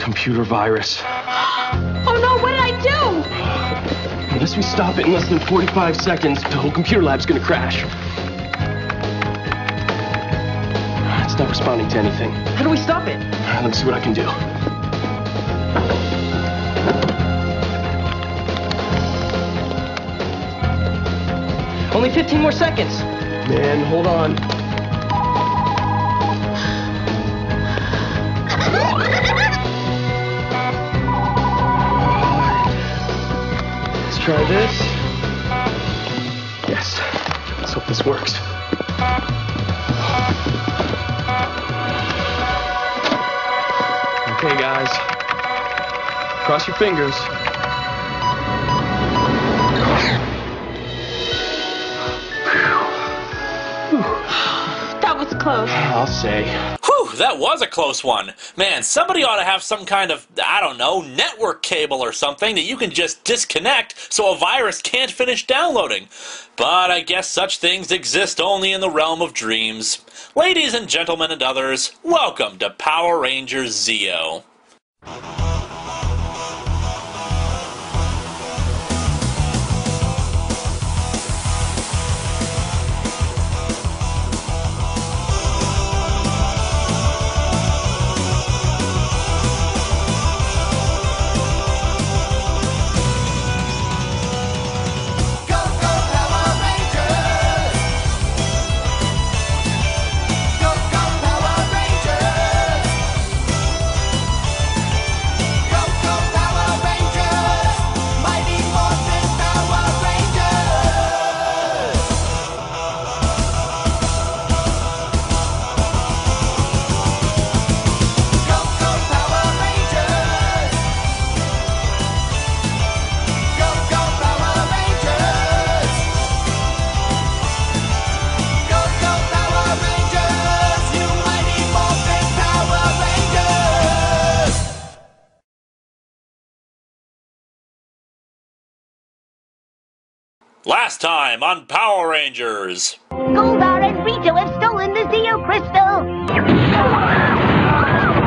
Computer virus. Oh no, what did I do? Unless we stop it in less than 45 seconds, the whole computer lab's gonna crash. It's not responding to anything. How do we stop it? Let me see what I can do. Only 15 more seconds. Man, hold on. Let's try this. Yes. Let's hope this works. Okay, guys. Cross your fingers. That was close. I'll say. Whew, that was a close one. Man, somebody ought to have some kind of, I don't know, network cable or something that you can just disconnect so a virus can't finish downloading. But I guess such things exist only in the realm of dreams. Ladies and gentlemen and others, welcome to Power Rangers-Zeo. Last time on Power Rangers. Goldar and Rito have stolen the Zeo crystal!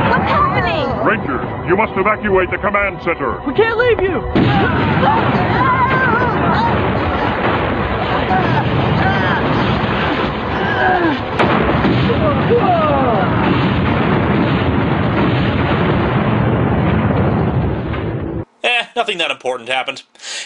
What's happening? Rangers, you must evacuate the command center. We can't leave you. Nothing that important happened.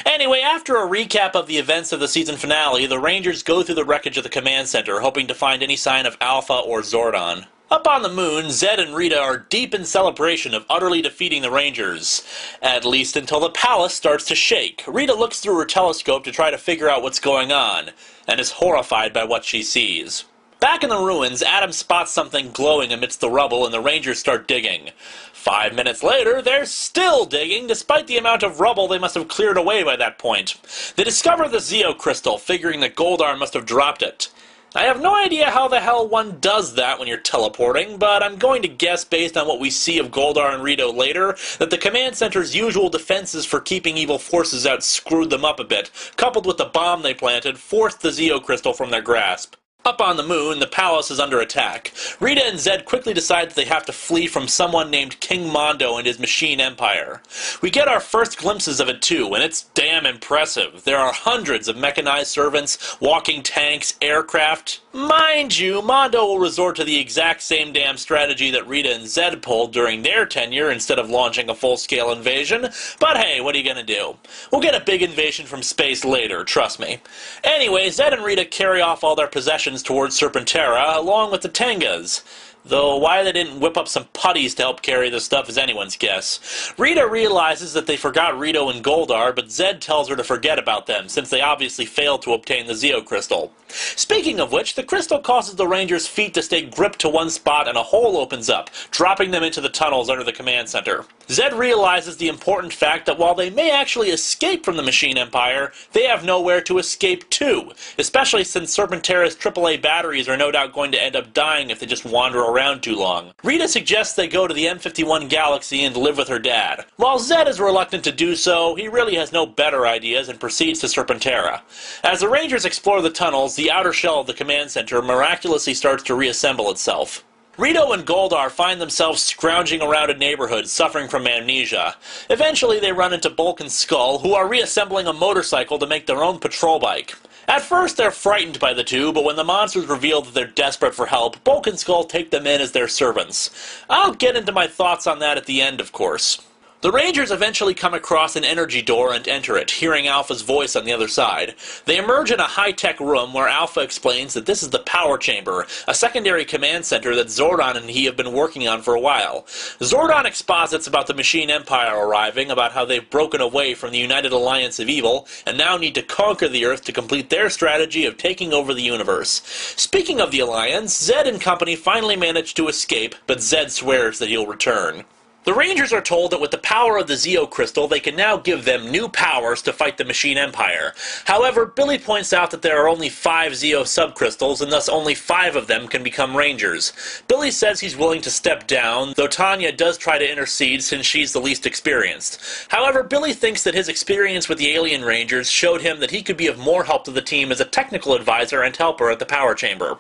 Anyway, after a recap of the events of the season finale, the Rangers go through the wreckage of the command center, hoping to find any sign of Alpha or Zordon. Up on the moon, Zed and Rita are deep in celebration of utterly defeating the Rangers. At least until the palace starts to shake. Rita looks through her telescope to try to figure out what's going on, and is horrified by what she sees. Back in the ruins, Adam spots something glowing amidst the rubble and the Rangers start digging. 5 minutes later, they're still digging, despite the amount of rubble they must have cleared away by that point. They discover the Zeo crystal, figuring that Goldar must have dropped it. I have no idea how the hell one does that when you're teleporting, but I'm going to guess, based on what we see of Goldar and Rito later, that the command center's usual defenses for keeping evil forces out screwed them up a bit, coupled with the bomb they planted, forced the Zeo crystal from their grasp. Up on the moon, the palace is under attack. Rita and Zed quickly decide that they have to flee from someone named King Mondo and his machine empire. We get our first glimpses of it too, and it's damn impressive. There are hundreds of mechanized servants, walking tanks, aircraft. Mind you, Mondo will resort to the exact same damn strategy that Rita and Zed pulled during their tenure instead of launching a full-scale invasion. But hey, what are you gonna do? We'll get a big invasion from space later, trust me. Anyway, Zed and Rita carry off all their possessions towards Serpentera, along with the Tengas. Though why they didn't whip up some putties to help carry the stuff is anyone's guess. Rita realizes that they forgot Rito and Goldar, but Zed tells her to forget about them, since they obviously failed to obtain the Zeo crystal. Speaking of which, the crystal causes the Rangers' feet to stay gripped to one spot and a hole opens up, dropping them into the tunnels under the command center. Zed realizes the important fact that while they may actually escape from the Machine Empire, they have nowhere to escape to, especially since Serpentera's AAA batteries are no doubt going to end up dying if they just wander around too long. Rita suggests they go to the M51 Galaxy and live with her dad. While Zed is reluctant to do so, he really has no better ideas and proceeds to Serpentera. As the Rangers explore the tunnels, the outer shell of the command center miraculously starts to reassemble itself. Rito and Goldar find themselves scrounging around a neighborhood suffering from amnesia. Eventually they run into Bulk and Skull, who are reassembling a motorcycle to make their own patrol bike. At first they're frightened by the two, but when the monsters reveal that they're desperate for help, Bulk and Skull take them in as their servants. I'll get into my thoughts on that at the end, of course. The Rangers eventually come across an energy door and enter it, hearing Alpha's voice on the other side. They emerge in a high-tech room where Alpha explains that this is the Power Chamber, a secondary command center that Zordon and he have been working on for a while. Zordon exposits about the Machine Empire arriving, about how they've broken away from the United Alliance of Evil, and now need to conquer the Earth to complete their strategy of taking over the universe. Speaking of the Alliance, Zed and company finally manage to escape, but Zed swears that he'll return. The Rangers are told that with the power of the Zeo crystal, they can now give them new powers to fight the Machine Empire. However, Billy points out that there are only 5 Zeo subcrystals, and thus only 5 of them can become Rangers. Billy says he's willing to step down, though Tanya does try to intercede since she's the least experienced. However, Billy thinks that his experience with the Alien Rangers showed him that he could be of more help to the team as a technical advisor and helper at the Power Chamber.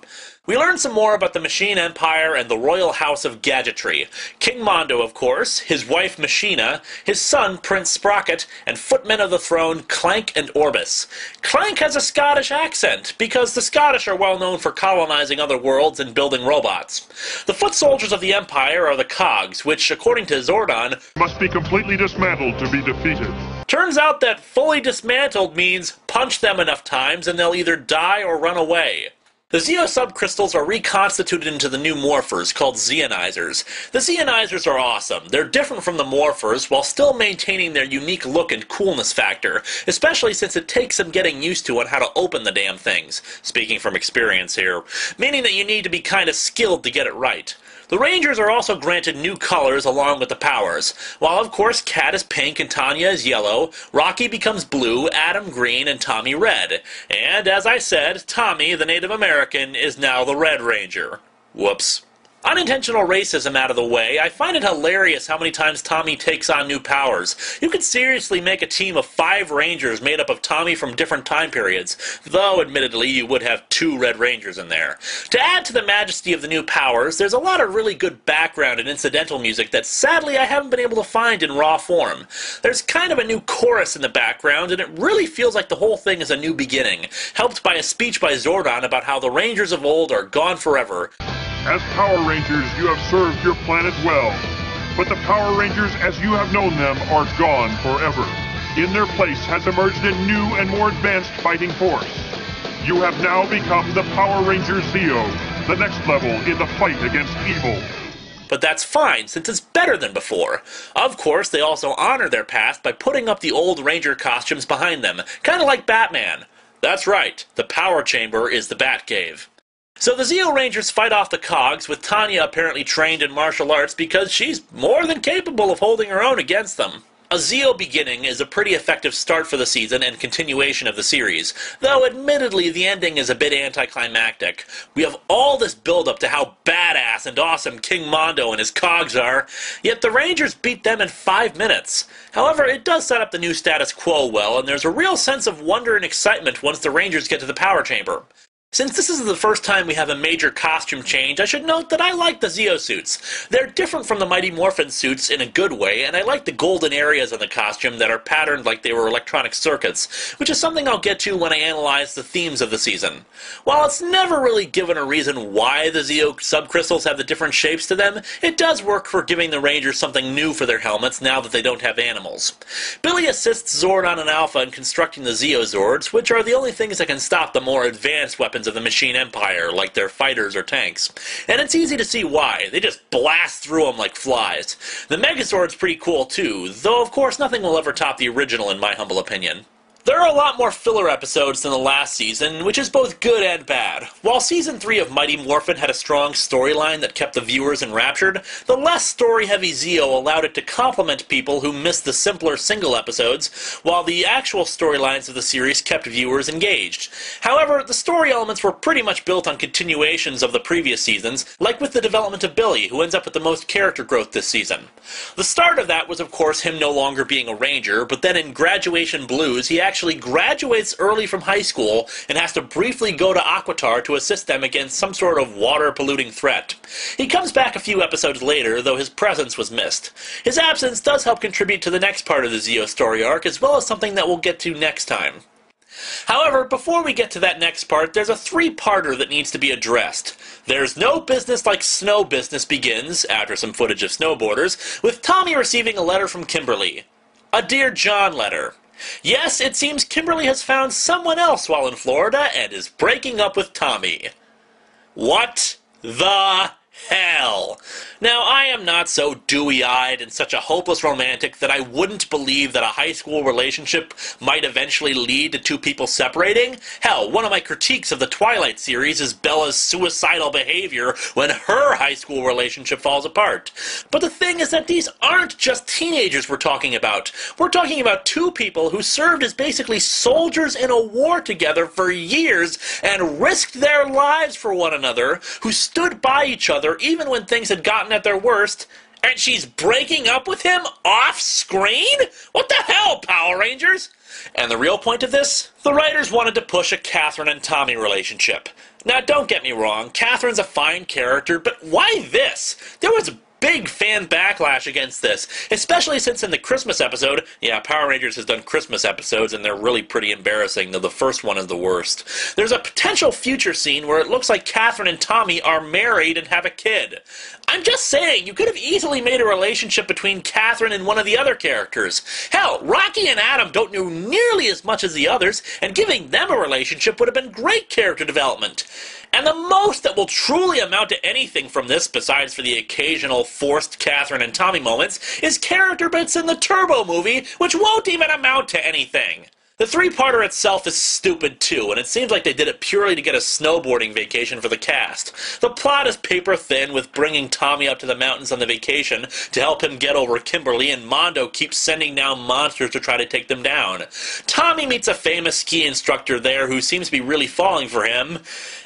We learn some more about the Machine Empire and the Royal House of Gadgetry. King Mondo, of course, his wife Machina, his son Prince Sprocket, and footmen of the throne Clank and Orbis. Clank has a Scottish accent, because the Scottish are well known for colonizing other worlds and building robots. The foot soldiers of the Empire are the Cogs, which, according to Zordon, must be completely dismantled to be defeated. Turns out that fully dismantled means punch them enough times and they'll either die or run away. The Zeo subcrystals are reconstituted into the new morphers, called Zeonizers. The Zeonizers are awesome. They're different from the morphers, while still maintaining their unique look and coolness factor, especially since it takes some getting used to on how to open the damn things. Speaking from experience here. Meaning that you need to be kinda skilled to get it right. The Rangers are also granted new colors along with the powers. While of course Kat is pink and Tanya is yellow, Rocky becomes blue, Adam green, and Tommy red. And as I said, Tommy, the Native American, is now the Red Ranger. Whoops. Unintentional racism out of the way, I find it hilarious how many times Tommy takes on new powers. You could seriously make a team of 5 Rangers made up of Tommy from different time periods, though admittedly you would have 2 Red Rangers in there. To add to the majesty of the new powers, there's a lot of really good background and incidental music that sadly I haven't been able to find in raw form. There's kind of a new chorus in the background, and it really feels like the whole thing is a new beginning, helped by a speech by Zordon about how the Rangers of old are gone forever. As Power Rangers, you have served your planet well. But the Power Rangers as you have known them are gone forever. In their place has emerged a new and more advanced fighting force. You have now become the Power Rangers-Zeo, the next level in the fight against evil. But that's fine, since it's better than before. Of course, they also honor their past by putting up the old Ranger costumes behind them, kinda like Batman. That's right, the Power Chamber is the Batcave. So the Zeo Rangers fight off the Cogs, with Tanya apparently trained in martial arts because she's more than capable of holding her own against them. A Zeo beginning is a pretty effective start for the season and continuation of the series, though admittedly the ending is a bit anticlimactic. We have all this build-up to how badass and awesome King Mondo and his Cogs are, yet the Rangers beat them in 5 minutes. However, it does set up the new status quo well, and there's a real sense of wonder and excitement once the Rangers get to the Power Chamber. Since this is the first time we have a major costume change, I should note that I like the Zeo suits. They're different from the Mighty Morphin suits in a good way, and I like the golden areas on the costume that are patterned like they were electronic circuits, which is something I'll get to when I analyze the themes of the season. While it's never really given a reason why the Zeo subcrystals have the different shapes to them, it does work for giving the Rangers something new for their helmets now that they don't have animals. Billy assists Zordon and Alpha in constructing the Zeo Zords, which are the only things that can stop the more advanced weapons of the Machine Empire, like their fighters or tanks. And it's easy to see why. They just blast through them like flies. The Megazord's pretty cool too, though of course nothing will ever top the original in my humble opinion. There are a lot more filler episodes than the last season, which is both good and bad. While Season 3 of Mighty Morphin had a strong storyline that kept the viewers enraptured, the less story-heavy Zeo allowed it to complement people who missed the simpler single episodes, while the actual storylines of the series kept viewers engaged. However, the story elements were pretty much built on continuations of the previous seasons, like with the development of Billy, who ends up with the most character growth this season. The start of that was of course him no longer being a Ranger, but then in Graduation Blues he actually graduates early from high school and has to briefly go to Aquitar to assist them against some sort of water-polluting threat. He comes back a few episodes later, though his presence was missed. His absence does help contribute to the next part of the Zeo story arc, as well as something that we'll get to next time. However, before we get to that next part, there's a three-parter that needs to be addressed. There's No Business Like Snow Business begins, after some footage of snowboarders, with Tommy receiving a letter from Kimberly. A Dear John letter. Yes, it seems Kimberly has found someone else while in Florida and is breaking up with Tommy. What the hell? Now, I am not so dewy-eyed and such a hopeless romantic that I wouldn't believe that a high school relationship might eventually lead to two people separating. Hell, one of my critiques of the Twilight series is Bella's suicidal behavior when her high school relationship falls apart. But the thing is that these aren't just teenagers we're talking about. We're talking about two people who served as basically soldiers in a war together for years and risked their lives for one another, who stood by each other even when things had gotten at their worst, and she's breaking up with him off-screen? What the hell, Power Rangers? And the real point of this? The writers wanted to push a Catherine and Tommy relationship. Now, don't get me wrong, Catherine's a fine character, but why this? There was big fan backlash against this, especially since in the Christmas episode, yeah, Power Rangers has done Christmas episodes and they're really pretty embarrassing, though the first one is the worst. There's a potential future scene where it looks like Catherine and Tommy are married and have a kid. I'm just saying, you could have easily made a relationship between Catherine and one of the other characters. Hell, Rocky and Adam don't know nearly as much as the others, and giving them a relationship would have been great character development. And the most that will truly amount to anything from this, besides for the occasional forced Catherine and Tommy moments, is character bits in the Turbo movie, which won't even amount to anything. The three-parter itself is stupid too, and it seems like they did it purely to get a snowboarding vacation for the cast. The plot is paper-thin, with bringing Tommy up to the mountains on the vacation to help him get over Kimberly, and Mondo keeps sending down monsters to try to take them down. Tommy meets a famous ski instructor there who seems to be really falling for him,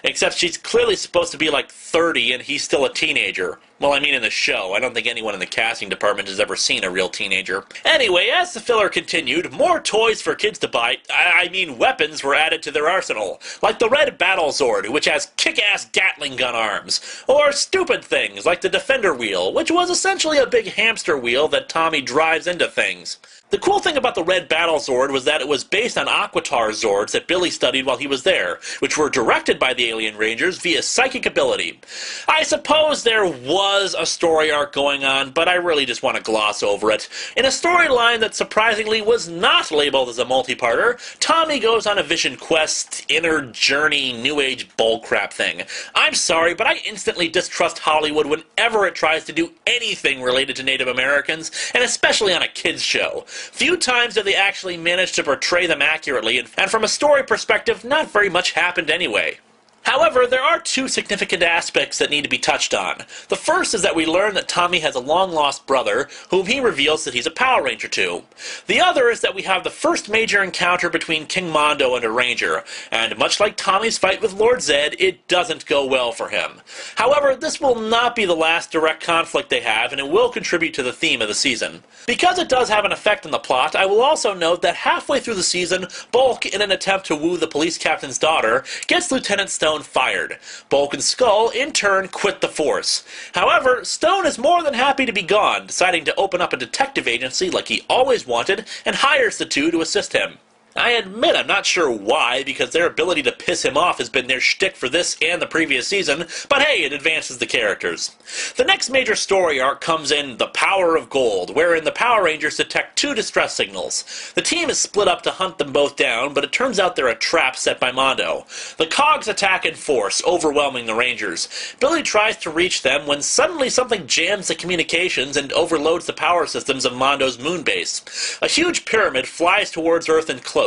except she's clearly supposed to be like 30 and he's still a teenager. Well, I mean in the show. I don't think anyone in the casting department has ever seen a real teenager. Anyway, as the filler continued, more toys for kids to buy, I mean weapons, were added to their arsenal. Like the Red Battle Zord, which has kick-ass Gatling gun arms. Or stupid things, like the Defender Wheel, which was essentially a big hamster wheel that Tommy drives into things. The cool thing about the Red Battle Zord was that it was based on Aquitar Zords that Billy studied while he was there, which were directed by the Alien Rangers via psychic ability. I suppose there was a story arc going on, but I really just want to gloss over it. In a storyline that surprisingly was not labeled as a multi-parter, Tommy goes on a vision quest, inner journey, new age bullcrap thing. I'm sorry, but I instantly distrust Hollywood whenever it tries to do anything related to Native Americans, and especially on a kids' show. Few times do they actually manage to portray them accurately, and from a story perspective, not very much happened anyway. However, there are two significant aspects that need to be touched on. The first is that we learn that Tommy has a long-lost brother, whom he reveals that he's a Power Ranger to. The other is that we have the first major encounter between King Mondo and a Ranger, and much like Tommy's fight with Lord Zed, it doesn't go well for him. However, this will not be the last direct conflict they have, and it will contribute to the theme of the season. Because it does have an effect on the plot, I will also note that halfway through the season, Bulk, in an attempt to woo the police captain's daughter, gets Lieutenant Stone fired. Bulk and Skull, in turn, quit the force. However, Stone is more than happy to be gone, deciding to open up a detective agency like he always wanted, and hires the two to assist him. I admit I'm not sure why, because their ability to piss him off has been their shtick for this and the previous season, but hey, it advances the characters. The next major story arc comes in The Power of Gold, wherein the Power Rangers detect two distress signals. The team is split up to hunt them both down, but it turns out they're a trap set by Mondo. The Cogs attack in force, overwhelming the Rangers. Billy tries to reach them when suddenly something jams the communications and overloads the power systems of Mondo's moon base. A huge pyramid flies towards Earth and cloaks.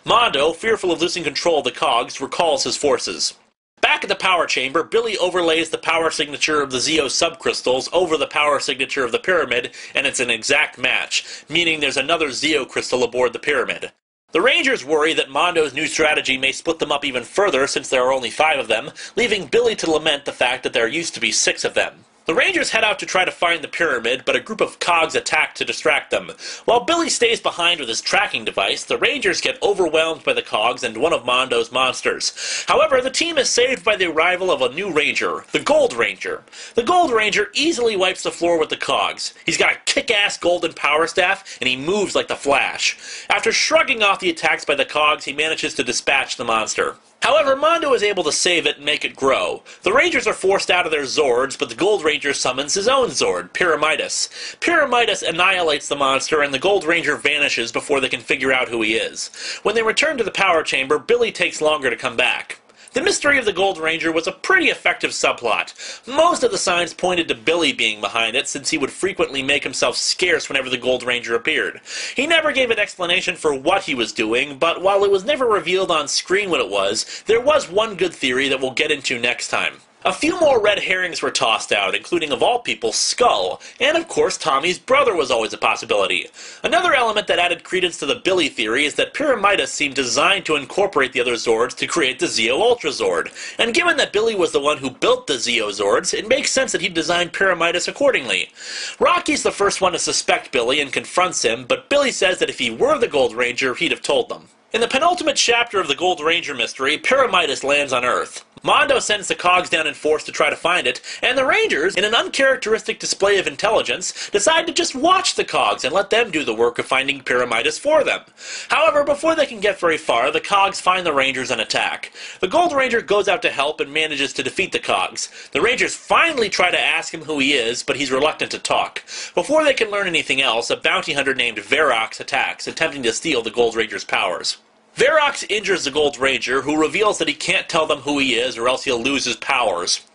Mondo, fearful of losing control of the Cogs, recalls his forces. Back at the power chamber, Billy overlays the power signature of the Zeo subcrystals over the power signature of the pyramid, and it's an exact match, meaning there's another Zeo crystal aboard the pyramid. The Rangers worry that Mondo's new strategy may split them up even further since there are only 5 of them, leaving Billy to lament the fact that there used to be 6 of them. The Rangers head out to try to find the pyramid, but a group of cogs attack to distract them. While Billy stays behind with his tracking device, the Rangers get overwhelmed by the cogs and one of Mondo's monsters. However, the team is saved by the arrival of a new ranger, the Gold Ranger. The Gold Ranger easily wipes the floor with the cogs. He's got a kick-ass golden power staff, and he moves like the Flash. After shrugging off the attacks by the cogs, he manages to dispatch the monster. However, Mondo is able to save it and make it grow. The Rangers are forced out of their Zords, but the Gold Ranger summons his own Zord, Pyramidas. Pyramidas annihilates the monster, and the Gold Ranger vanishes before they can figure out who he is. When they return to the power chamber, Billy takes longer to come back. The mystery of the Gold Ranger was a pretty effective subplot. Most of the signs pointed to Billy being behind it, since he would frequently make himself scarce whenever the Gold Ranger appeared. He never gave an explanation for what he was doing, but while it was never revealed on screen what it was, there was one good theory that we'll get into next time. A few more red herrings were tossed out, including, of all people, Skull, and of course Tommy's brother was always a possibility. Another element that added credence to the Billy theory is that Pyramidas seemed designed to incorporate the other Zords to create the Zeo Ultra Zord, and given that Billy was the one who built the Zeo Zords, it makes sense that he designed Pyramidas accordingly. Rocky's the first one to suspect Billy and confronts him, but Billy says that if he were the Gold Ranger, he'd have told them. In the penultimate chapter of the Gold Ranger mystery, Pyramidas lands on Earth. Mondo sends the cogs down in force to try to find it, and the Rangers, in an uncharacteristic display of intelligence, decide to just watch the cogs and let them do the work of finding Pyramidas for them. However, before they can get very far, the cogs find the Rangers and attack. The Gold Ranger goes out to help and manages to defeat the cogs. The Rangers finally try to ask him who he is, but he's reluctant to talk. Before they can learn anything else, a bounty hunter named Verox attacks, attempting to steal the Gold Ranger's powers. Verox injures the Gold Ranger, who reveals that he can't tell them who he is or else he'll lose his powers.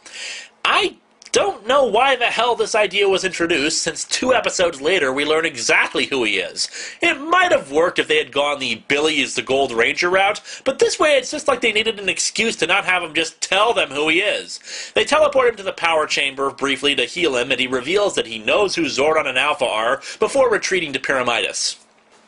I don't know why the hell this idea was introduced, since 2 episodes later we learn exactly who he is. It might have worked if they had gone the Billy is the Gold Ranger route, but this way it's just like they needed an excuse to not have him just tell them who he is. They teleport him to the power chamber briefly to heal him, and he reveals that he knows who Zordon and Alpha are before retreating to Pyramidas.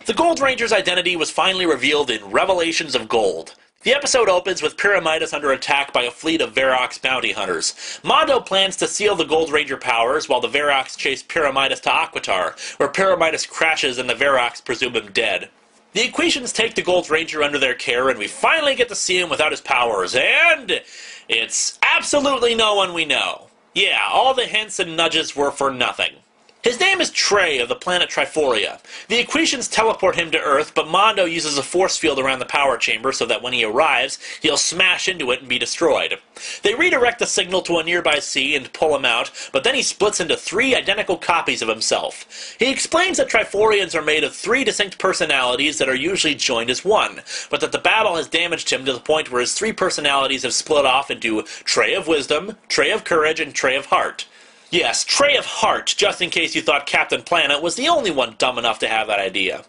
The Gold Ranger's identity was finally revealed in Revelations of Gold. The episode opens with Pyramidas under attack by a fleet of Verox bounty hunters. Mondo plans to seal the Gold Ranger powers while the Verox chase Pyramidas to Aquitar, where Pyramidas crashes and the Verox presume him dead. The Equations take the Gold Ranger under their care, and we finally get to see him without his powers, and it's absolutely no one we know. Yeah, all the hints and nudges were for nothing. His name is Trey of the planet Triforia. The Equations teleport him to Earth, but Mondo uses a force field around the power chamber so that when he arrives, he'll smash into it and be destroyed. They redirect the signal to a nearby sea and pull him out, but then he splits into 3 identical copies of himself. He explains that Triforians are made of 3 distinct personalities that are usually joined as one, but that the battle has damaged him to the point where his 3 personalities have split off into Trey of Wisdom, Trey of Courage, and Trey of Heart. Yes, Trey of Heart, just in case you thought Captain Planet was the only one dumb enough to have that idea.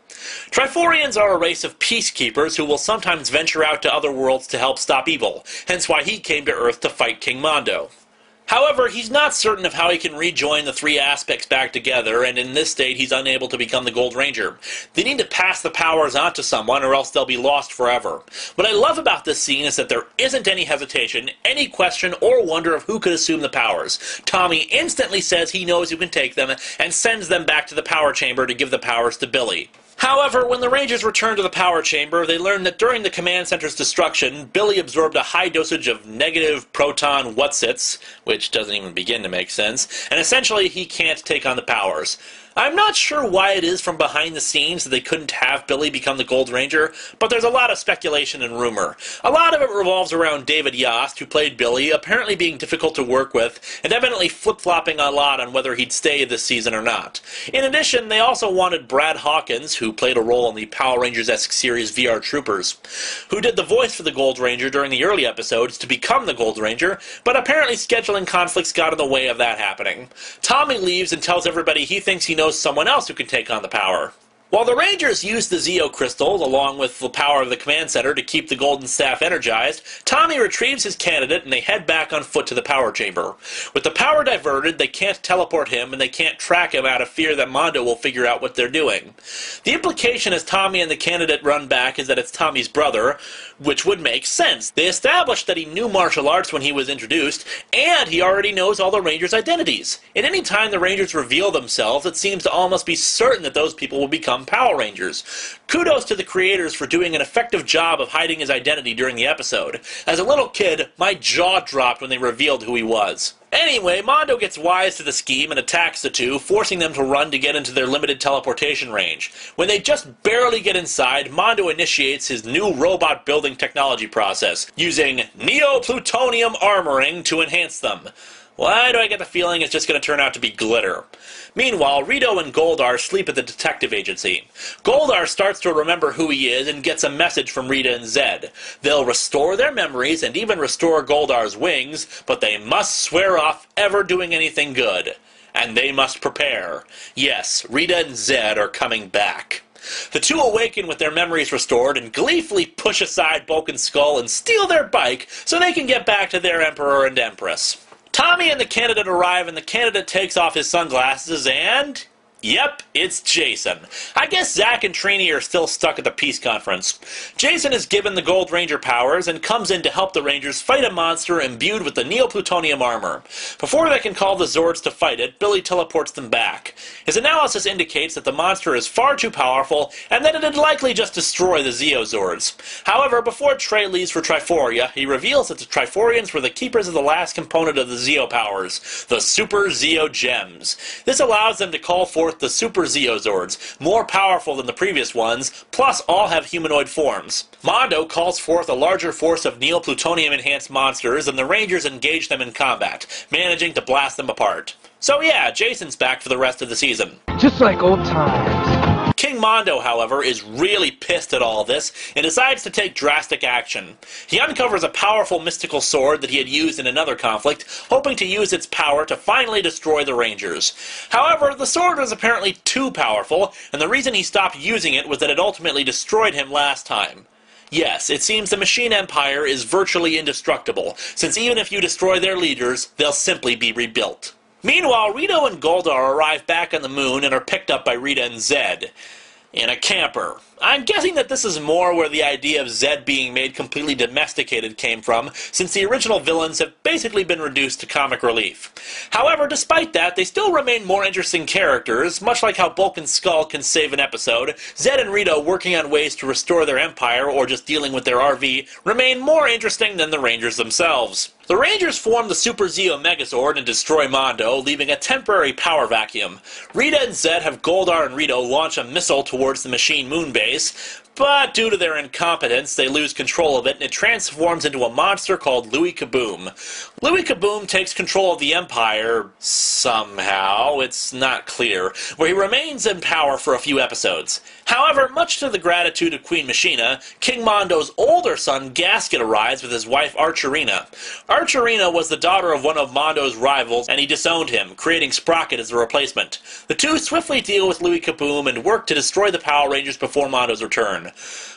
Triforians are a race of peacekeepers who will sometimes venture out to other worlds to help stop evil, hence why he came to Earth to fight King Mondo. However, he's not certain of how he can rejoin the 3 aspects back together, and in this state he's unable to become the Gold Ranger. They need to pass the powers on to someone, or else they'll be lost forever. What I love about this scene is that there isn't any hesitation, any question, or wonder of who could assume the powers. Tommy instantly says he knows who can take them, and sends them back to the power chamber to give the powers to Billy. However, when the Rangers return to the power chamber, they learn that during the command center's destruction, Billy absorbed a high dosage of negative proton whatsits, which doesn't even begin to make sense, and essentially he can't take on the powers. I'm not sure why it is from behind the scenes that they couldn't have Billy become the Gold Ranger, but there's a lot of speculation and rumor. A lot of it revolves around David Yost, who played Billy, apparently being difficult to work with, and evidently flip-flopping a lot on whether he'd stay this season or not. In addition, they also wanted Brad Hawkins, who played a role in the Power Rangers-esque series VR Troopers, who did the voice for the Gold Ranger during the early episodes, to become the Gold Ranger, but apparently scheduling conflicts got in the way of that happening. Tommy leaves and tells everybody he thinks he knows someone else who can take on the power. While the Rangers use the Zeo crystal, along with the power of the command center, to keep the Golden Staff energized, Tommy retrieves his candidate and they head back on foot to the power chamber. With the power diverted, they can't teleport him and they can't track him out of fear that Mondo will figure out what they're doing. The implication as Tommy and the candidate run back is that it's Tommy's brother, which would make sense. They established that he knew martial arts when he was introduced, and he already knows all the Rangers' identities. At any time the Rangers reveal themselves, it seems to almost be certain that those people will become Power Rangers. Kudos to the creators for doing an effective job of hiding his identity during the episode. As a little kid, my jaw dropped when they revealed who he was. Anyway, Mondo gets wise to the scheme and attacks the two, forcing them to run to get into their limited teleportation range. When they just barely get inside, Mondo initiates his new robot building technology process, using Neo-Plutonium armoring to enhance them. Why do I get the feeling it's just going to turn out to be glitter? Meanwhile, Rito and Goldar sleep at the detective agency. Goldar starts to remember who he is and gets a message from Rita and Zed. They'll restore their memories and even restore Goldar's wings, but they must swear off ever doing anything good. And they must prepare. Yes, Rita and Zed are coming back. The two awaken with their memories restored and gleefully push aside Bulk and Skull and steal their bike so they can get back to their Emperor and Empress. Tommy and the candidate arrive, and the candidate takes off his sunglasses, and yep, it's Jason. I guess Zack and Trini are still stuck at the peace conference. Jason is given the Gold Ranger powers and comes in to help the Rangers fight a monster imbued with the Neo-Plutonium armor. Before they can call the Zords to fight it, Billy teleports them back. His analysis indicates that the monster is far too powerful and that it'd likely just destroy the Zeo Zords. However, before Trey leaves for Triforia, he reveals that the Triforians were the keepers of the last component of the Zeo powers, the Super Zeo Gems. This allows them to call forth the Super Zeo Zords, more powerful than the previous ones, plus all have humanoid forms. Mondo calls forth a larger force of Neo-Plutonium-enhanced monsters, and the Rangers engage them in combat, managing to blast them apart. So yeah, Jason's back for the rest of the season. Just like old times. King Mondo, however, is really pissed at all this and decides to take drastic action. He uncovers a powerful mystical sword that he had used in another conflict, hoping to use its power to finally destroy the Rangers. However, the sword was apparently too powerful, and the reason he stopped using it was that it ultimately destroyed him last time. Yes, it seems the Machine Empire is virtually indestructible, since even if you destroy their leaders, they'll simply be rebuilt. Meanwhile, Rito and Goldar arrive back on the moon and are picked up by Rita and Zed in a camper. I'm guessing that this is more where the idea of Zed being made completely domesticated came from, since the original villains have basically been reduced to comic relief. However, despite that, they still remain more interesting characters, much like how Bulk and Skull can save an episode. Zed and Rito working on ways to restore their empire or just dealing with their RV remain more interesting than the Rangers themselves. The Rangers form the Super Zeo Megazord and destroy Mondo, leaving a temporary power vacuum. Rita and Zed have Goldar and Rito launch a missile towards the machine moon base, but due to their incompetence, they lose control of it and it transforms into a monster called Louis Kaboom. Louis Kaboom takes control of the Empire, somehow, it's not clear, where he remains in power for a few episodes. However, much to the gratitude of Queen Machina, King Mondo's older son Gasket arrives with his wife Archerina. Archerina was the daughter of one of Mondo's rivals, and he disowned him, creating Sprocket as a replacement. The two swiftly deal with Louis Kaboom and work to destroy the Power Rangers before Mondo's return.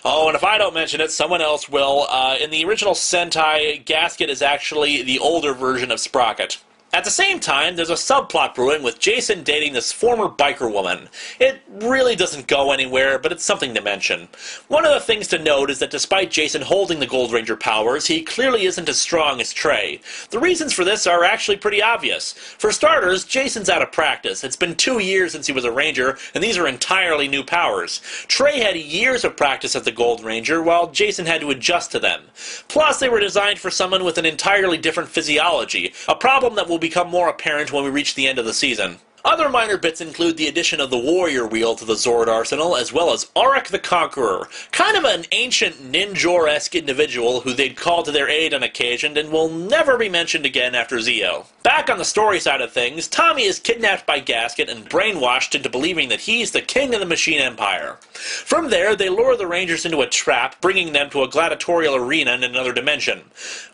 Oh, and if I don't mention it, someone else will. In the original Sentai, Gasket is actually the older version of Sprocket. At the same time, there's a subplot brewing with Jason dating this former biker woman. It really doesn't go anywhere, but it's something to mention. One of the things to note is that despite Jason holding the Gold Ranger powers, he clearly isn't as strong as Trey. The reasons for this are actually pretty obvious. For starters, Jason's out of practice. It's been 2 years since he was a Ranger, and these are entirely new powers. Trey had years of practice as the Gold Ranger, while Jason had to adjust to them. Plus, they were designed for someone with an entirely different physiology, a problem that will become more apparent when we reach the end of the season. Other minor bits include the addition of the Warrior Wheel to the Zord arsenal, as well as Auric the Conqueror, kind of an ancient Ninjor-esque individual who they'd call to their aid on occasion and will never be mentioned again after Zeo. Back on the story side of things, Tommy is kidnapped by Gasket and brainwashed into believing that he's the king of the Machine Empire. From there, they lure the Rangers into a trap, bringing them to a gladiatorial arena in another dimension.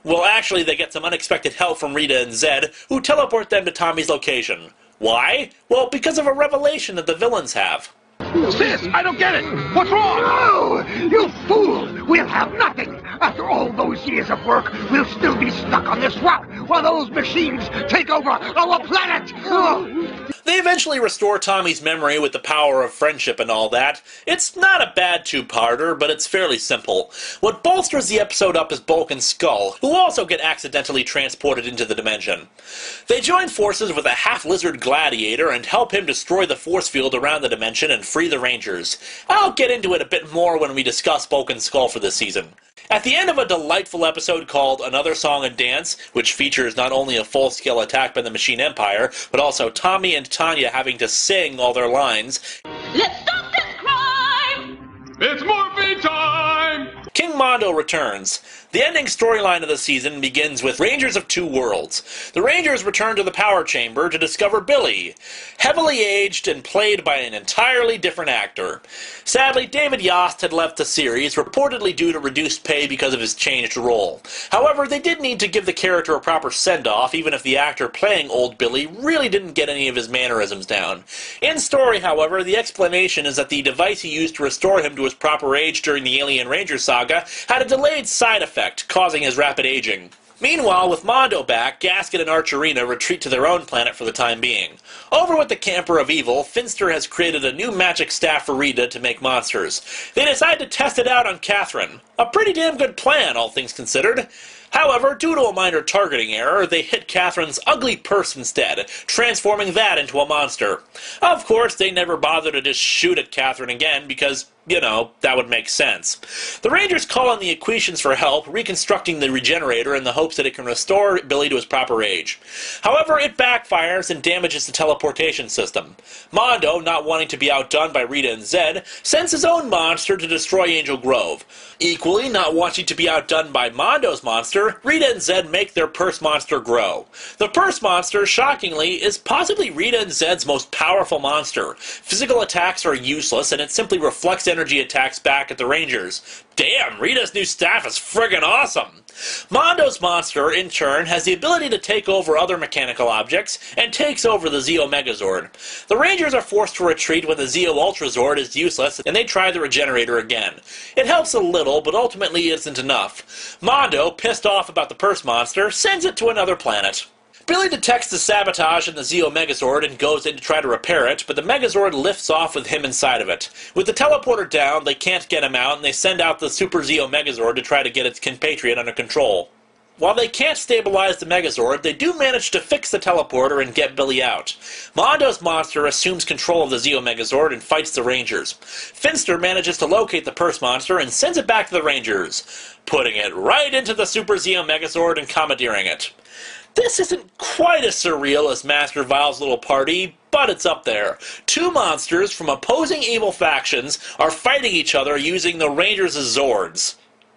Well, actually, they get some unexpected help from Rita and Zed, who teleport them to Tommy's location. Why? Well, because of a revelation that the villains have. Sis, I don't get it. What's wrong? Oh, you fool! We'll have nothing. After all those years of work, we'll still be stuck on this route while those machines take over our planet. Oh. They eventually restore Tommy's memory with the power of friendship and all that. It's not a bad two-parter, but it's fairly simple. What bolsters the episode up is Bulk and Skull, who also get accidentally transported into the dimension. They join forces with a half-lizard gladiator and help him destroy the force field around the dimension and free the Rangers. I'll get into it a bit more when we discuss Bulk and Skull for this season. At the end of a delightful episode called Another Song and Dance, which features not only a full-scale attack by the Machine Empire, but also Tommy and Tanya having to sing all their lines, Let's stop this crime! It's morphine time! King Mondo returns. The ending storyline of the season begins with Rangers of Two Worlds. The Rangers return to the power chamber to discover Billy, heavily aged and played by an entirely different actor. Sadly, David Yost had left the series, reportedly due to reduced pay because of his changed role. However, they did need to give the character a proper send-off, even if the actor playing old Billy really didn't get any of his mannerisms down. In story, however, the explanation is that the device he used to restore him to his proper age during the Alien Ranger saga had a delayed side effect, causing his rapid aging. Meanwhile, with Mondo back, Gasket and Archerina retreat to their own planet for the time being. Over with the Camper of Evil, Finster has created a new magic staff for Rita to make monsters. They decide to test it out on Catherine. A pretty damn good plan, all things considered. However, due to a minor targeting error, they hit Catherine's ugly purse instead, transforming that into a monster. Of course, they never bother to just shoot at Catherine again because, you know, that would make sense. The Rangers call on the Equations for help, reconstructing the Regenerator in the hopes that it can restore Billy to his proper age. However, it backfires and damages the teleportation system. Mondo, not wanting to be outdone by Rita and Zed, sends his own monster to destroy Angel Grove. Equally, not wanting to be outdone by Mondo's monster, Rita and Zed make their Purse Monster grow. The Purse Monster, shockingly, is possibly Rita and Zed's most powerful monster. Physical attacks are useless, and it simply reflects energy attacks back at the Rangers. Damn, Rita's new staff is friggin' awesome! Mondo's monster, in turn, has the ability to take over other mechanical objects, and takes over the Zeo Megazord. The Rangers are forced to retreat when the Zeo Ultrazord is useless, and they try the Regenerator again. It helps a little, but ultimately isn't enough. Mondo, pissed off about the Purse Monster, sends it to another planet. Billy detects the sabotage in the Zeo Megazord and goes in to try to repair it, but the Megazord lifts off with him inside of it. With the teleporter down, they can't get him out, and they send out the Super Zeo Megazord to try to get its compatriot under control. While they can't stabilize the Megazord, they do manage to fix the teleporter and get Billy out. Mondo's monster assumes control of the Zeo Megazord and fights the Rangers. Finster manages to locate the Purse Monster and sends it back to the Rangers, putting it right into the Super Zeo Megazord and commandeering it. This isn't quite as surreal as Master Vile's little party, but it's up there. Two monsters from opposing evil factions are fighting each other using the Rangers' Zords.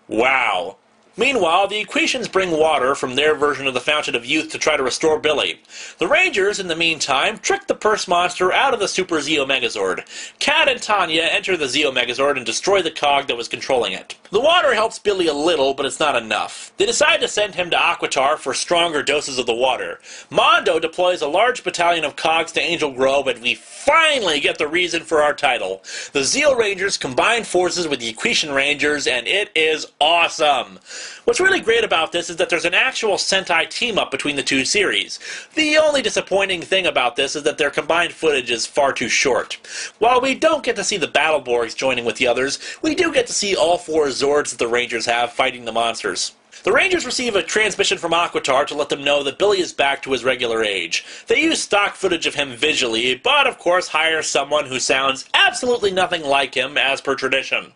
Wow. Meanwhile, the Equations bring water from their version of the Fountain of Youth to try to restore Billy. The Rangers, in the meantime, trick the Purse Monster out of the Super Zeo Megazord. Kat and Tanya enter the Zeo Megazord and destroy the cog that was controlling it. The water helps Billy a little, but it's not enough. They decide to send him to Aquitar for stronger doses of the water. Mondo deploys a large battalion of cogs to Angel Grove, and we finally get the reason for our title. The Zeo Rangers combine forces with the Equation Rangers, and it is awesome. What's really great about this is that there's an actual Sentai team-up between the two series. The only disappointing thing about this is that their combined footage is far too short. While we don't get to see the Battleborgs joining with the others, we do get to see all four Zords that the Rangers have fighting the monsters. The Rangers receive a transmission from Aquitar to let them know that Billy is back to his regular age. They use stock footage of him visually, but of course hire someone who sounds absolutely nothing like him, as per tradition.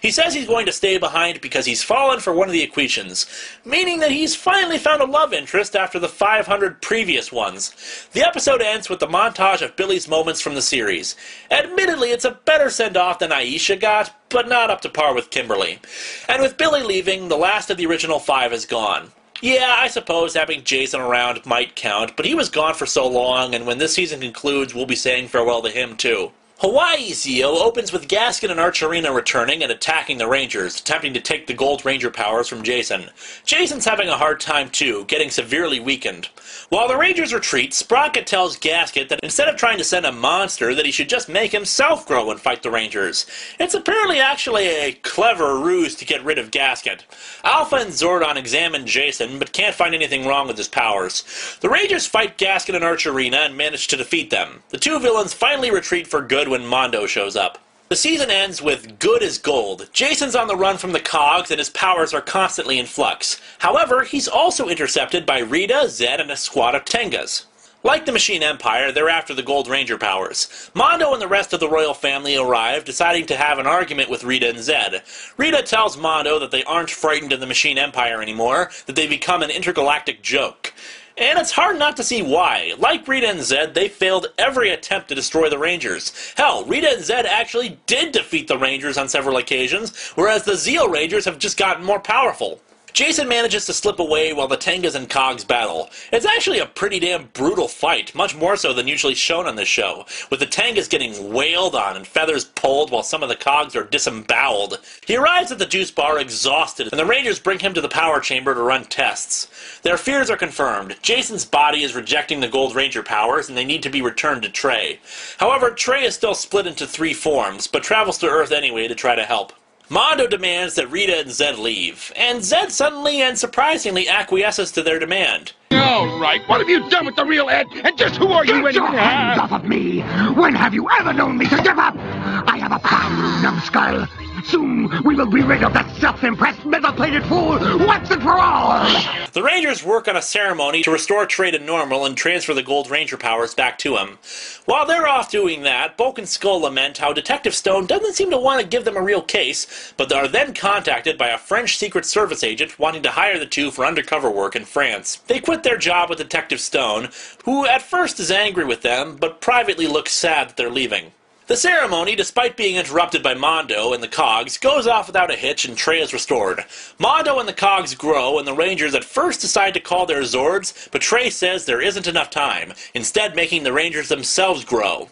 He says he's going to stay behind because he's fallen for one of the Equations, meaning that he's finally found a love interest after the 500 previous ones. The episode ends with the montage of Billy's moments from the series. Admittedly, it's a better send-off than Aisha got, but not up to par with Kimberly. And with Billy leaving, the last of the original 5 is gone. Yeah, I suppose having Jason around might count, but he was gone for so long, and when this season concludes, we'll be saying farewell to him too. Hawaii-Zeo opens with Gaskin and Archerina returning and attacking the Rangers, attempting to take the Gold Ranger powers from Jason. Jason's having a hard time too, getting severely weakened. While the Rangers retreat, Sprocket tells Gasket that instead of trying to send a monster, that he should just make himself grow and fight the Rangers. It's apparently actually a clever ruse to get rid of Gasket. Alpha and Zordon examine Jason, but can't find anything wrong with his powers. The Rangers fight Gasket and Archerina and manage to defeat them. The two villains finally retreat for good when Mondo shows up. The season ends with good as gold. Jason's on the run from the Cogs and his powers are constantly in flux. However, he's also intercepted by Rita, Zed, and a squad of Tengas. Like the Machine Empire, they're after the Gold Ranger powers. Mondo and the rest of the royal family arrive, deciding to have an argument with Rita and Zed. Rita tells Mondo that they aren't frightened of the Machine Empire anymore, that they've become an intergalactic joke. And it's hard not to see why. Like Rita and Zed, they failed every attempt to destroy the Rangers. Hell, Rita and Zed actually did defeat the Rangers on several occasions, whereas the Zeo Rangers have just gotten more powerful. Jason manages to slip away while the Tengas and Cogs battle. It's actually a pretty damn brutal fight, much more so than usually shown on this show, with the Tengas getting wailed on and feathers pulled while some of the Cogs are disemboweled. He arrives at the juice bar exhausted, and the Rangers bring him to the power chamber to run tests. Their fears are confirmed. Jason's body is rejecting the Gold Ranger powers, and they need to be returned to Trey. However, Trey is still split into 3 forms, but travels to Earth anyway to try to help. Mondo demands that Rita and Zed leave, and Zed suddenly and surprisingly acquiesces to their demand. All right, what have you done with the real Ed? And just who are you Get your anyway? hands off of me! When have you ever known me to give up? I have a plan, you numbskull. Soon we will be rid of that self-impressed, metal-plated fool once and for all! The Rangers work on a ceremony to restore Trey to normal and transfer the Gold Ranger powers back to him. While they're off doing that, Bulk and Skull lament how Detective Stone doesn't seem to want to give them a real case, but are then contacted by a French Secret Service agent wanting to hire the two for undercover work in France. They quit their job with Detective Stone, who at first is angry with them, but privately looks sad that they're leaving. The ceremony, despite being interrupted by Mondo and the Cogs, goes off without a hitch and Trey is restored. Mondo and the Cogs grow, and the Rangers at first decide to call their Zords, but Trey says there isn't enough time, instead making the Rangers themselves grow.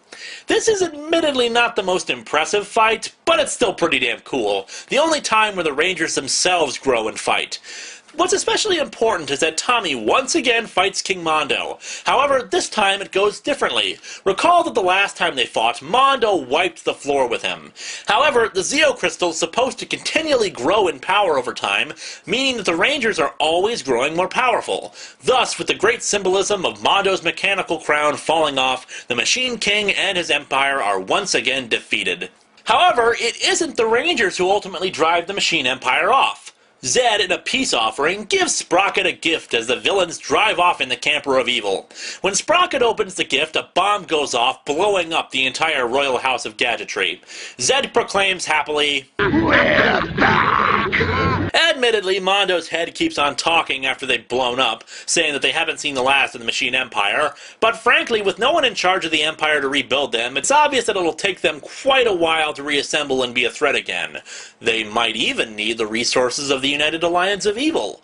This is admittedly not the most impressive fight, but it's still pretty damn cool. The only time where the Rangers themselves grow and fight. What's especially important is that Tommy once again fights King Mondo. However, this time it goes differently. Recall that the last time they fought, Mondo wiped the floor with him. However, the Zeo Crystal is supposed to continually grow in power over time, meaning that the Rangers are always growing more powerful. Thus, with the great symbolism of Mondo's mechanical crown falling off, the Machine King and his empire are once again defeated. However, it isn't the Rangers who ultimately drive the Machine Empire off. Zed, in a peace offering, gives Sprocket a gift as the villains drive off in the camper of evil. When Sprocket opens the gift, a bomb goes off, blowing up the entire royal house of gadgetry. Zed proclaims happily, "We're back!" Admittedly, Mondo's head keeps on talking after they've blown up, saying that they haven't seen the last of the Machine Empire, but frankly, with no one in charge of the Empire to rebuild them, it's obvious that it'll take them quite a while to reassemble and be a threat again. They might even need the resources of the United Alliance of Evil.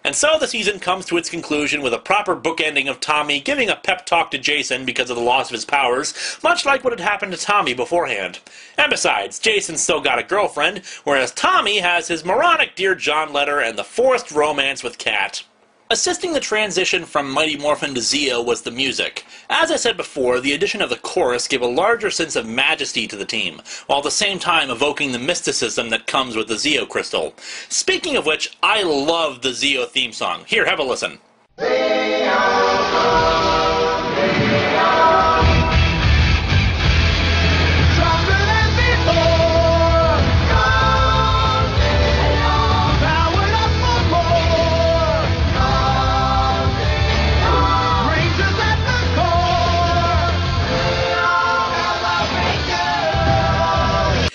And so the season comes to its conclusion with a proper bookending of Tommy giving a pep talk to Jason because of the loss of his powers, much like what had happened to Tommy beforehand. And besides, Jason's still got a girlfriend, whereas Tommy has his moronic Dear John letter and the forced romance with Kat. Assisting the transition from Mighty Morphin to Zeo was the music. As I said before, the addition of the chorus gave a larger sense of majesty to the team, while at the same time evoking the mysticism that comes with the Zeo Crystal. Speaking of which, I love the Zeo theme song. Here, have a listen.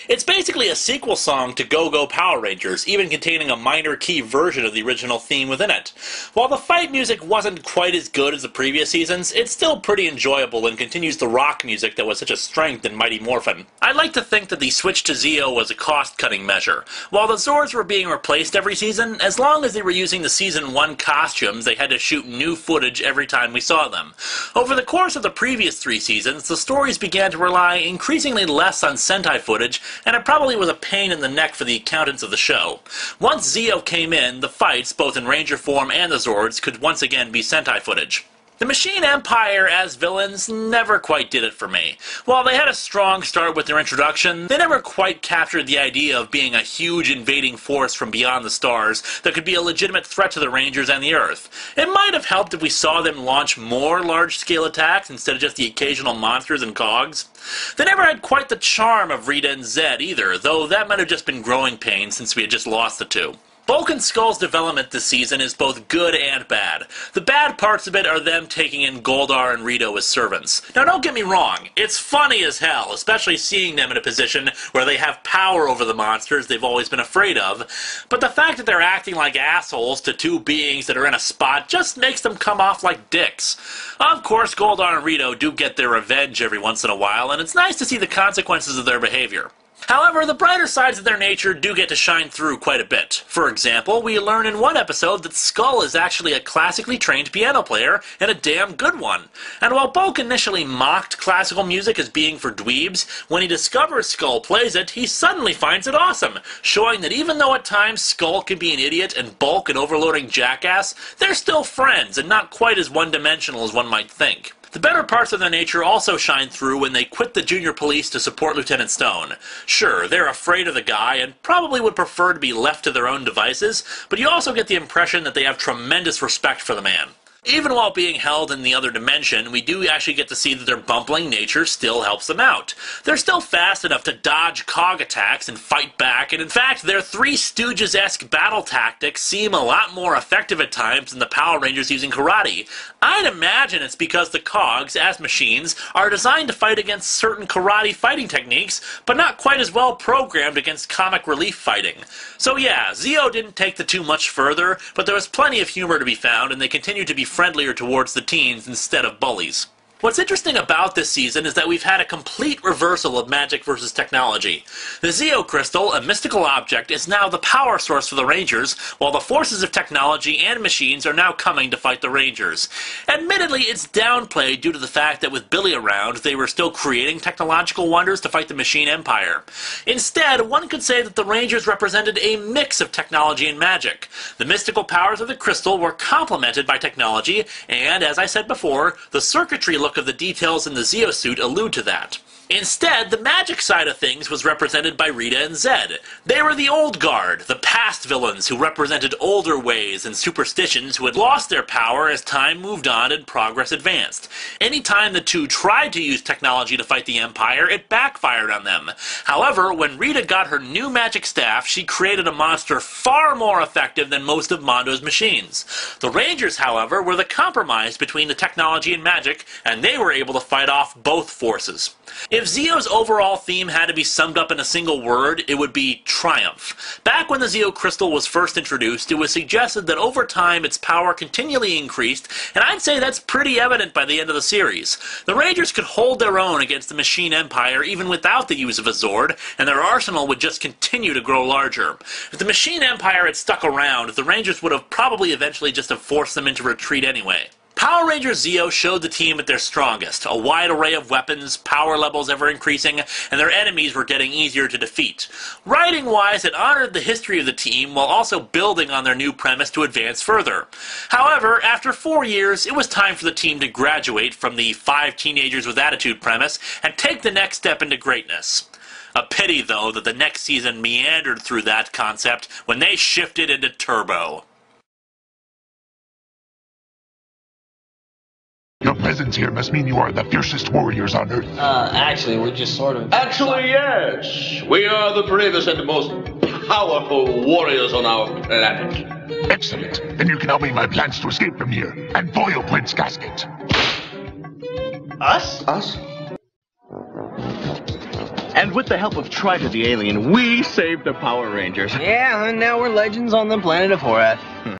It's basically essentially a sequel song to Go Go Power Rangers, even containing a minor key version of the original theme within it. While the fight music wasn't quite as good as the previous seasons, it's still pretty enjoyable and continues the rock music that was such a strength in Mighty Morphin. I'd like to think that the switch to Zeo was a cost-cutting measure. While the Zords were being replaced every season, as long as they were using the Season 1 costumes, they had to shoot new footage every time we saw them. Over the course of the previous 3 seasons, the stories began to rely increasingly less on Sentai footage, and it probably was a pain in the neck for the accountants of the show. Once Zeo came in, the fights, both in Ranger form and the Zords, could once again be Sentai footage. The Machine Empire as villains never quite did it for me. While they had a strong start with their introduction, they never quite captured the idea of being a huge invading force from beyond the stars that could be a legitimate threat to the Rangers and the Earth. It might have helped if we saw them launch more large-scale attacks instead of just the occasional monsters and cogs. They never had quite the charm of Rita and Zed either, though that might have just been growing pains since we had just lost the two. Bulk and Skull's development this season is both good and bad. The bad parts of it are them taking in Goldar and Rito as servants. Now don't get me wrong, it's funny as hell, especially seeing them in a position where they have power over the monsters they've always been afraid of, but the fact that they're acting like assholes to two beings that are in a spot just makes them come off like dicks. Of course, Goldar and Rito do get their revenge every once in a while, and it's nice to see the consequences of their behavior. However, the brighter sides of their nature do get to shine through quite a bit. For example, we learn in one episode that Skull is actually a classically trained piano player, and a damn good one. And while Bulk initially mocked classical music as being for dweebs, when he discovers Skull plays it, he suddenly finds it awesome, showing that even though at times Skull can be an idiot and Bulk an overloading jackass, they're still friends and not quite as one-dimensional as one might think. The better parts of their nature also shine through when they quit the junior police to support Lieutenant Stone. Sure, they're afraid of the guy and probably would prefer to be left to their own devices, but you also get the impression that they have tremendous respect for the man. Even while being held in the other dimension, we do actually get to see that their bumbling nature still helps them out. They're still fast enough to dodge cog attacks and fight back, and in fact, their Three Stooges-esque battle tactics seem a lot more effective at times than the Power Rangers using karate. I'd imagine it's because the cogs, as machines, are designed to fight against certain karate fighting techniques, but not quite as well programmed against comic relief fighting. So yeah, Zeo didn't take the two much further, but there was plenty of humor to be found, and they continued to be friendlier towards the teens instead of bullies. What's interesting about this season is that we've had a complete reversal of magic versus technology. The Zeo Crystal, a mystical object, is now the power source for the Rangers, while the forces of technology and machines are now coming to fight the Rangers. Admittedly, it's downplayed due to the fact that with Billy around, they were still creating technological wonders to fight the Machine Empire. Instead, one could say that the Rangers represented a mix of technology and magic. The mystical powers of the crystal were complemented by technology, and, as I said before, the circuitry look of the details in the Zeo suit allude to that. Instead, the magic side of things was represented by Rita and Zed. They were the old guard, the past villains who represented older ways and superstitions who had lost their power as time moved on and progress advanced. Anytime the two tried to use technology to fight the Empire, it backfired on them. However, when Rita got her new magic staff, she created a monster far more effective than most of Mondo's machines. The Rangers, however, were the compromise between the technology and magic, and they were able to fight off both forces. If Zeo's overall theme had to be summed up in a single word, it would be triumph. Back when the Zeo Crystal was first introduced, it was suggested that over time its power continually increased, and I'd say that's pretty evident by the end of the series. The Rangers could hold their own against the Machine Empire even without the use of a Zord, and their arsenal would just continue to grow larger. If the Machine Empire had stuck around, the Rangers would have probably eventually just have forced them into retreat anyway. Power Rangers-Zeo showed the team at their strongest, a wide array of weapons, power levels ever increasing, and their enemies were getting easier to defeat. Writing-wise, it honored the history of the team while also building on their new premise to advance further. However, after 4 years, it was time for the team to graduate from the 5 teenagers with attitude premise and take the next step into greatness. A pity, though, that the next season meandered through that concept when they shifted into Turbo. Your presence here must mean you are the fiercest warriors on Earth. Actually, we're just sort of... Actually, yes. We are the bravest and most powerful warriors on our planet. Excellent. Then you can help me in my plans to escape from here and foil Clint's casket. Us? And with the help of Triter the alien, we saved the Power Rangers. Yeah, and now we're legends on the planet of Horath.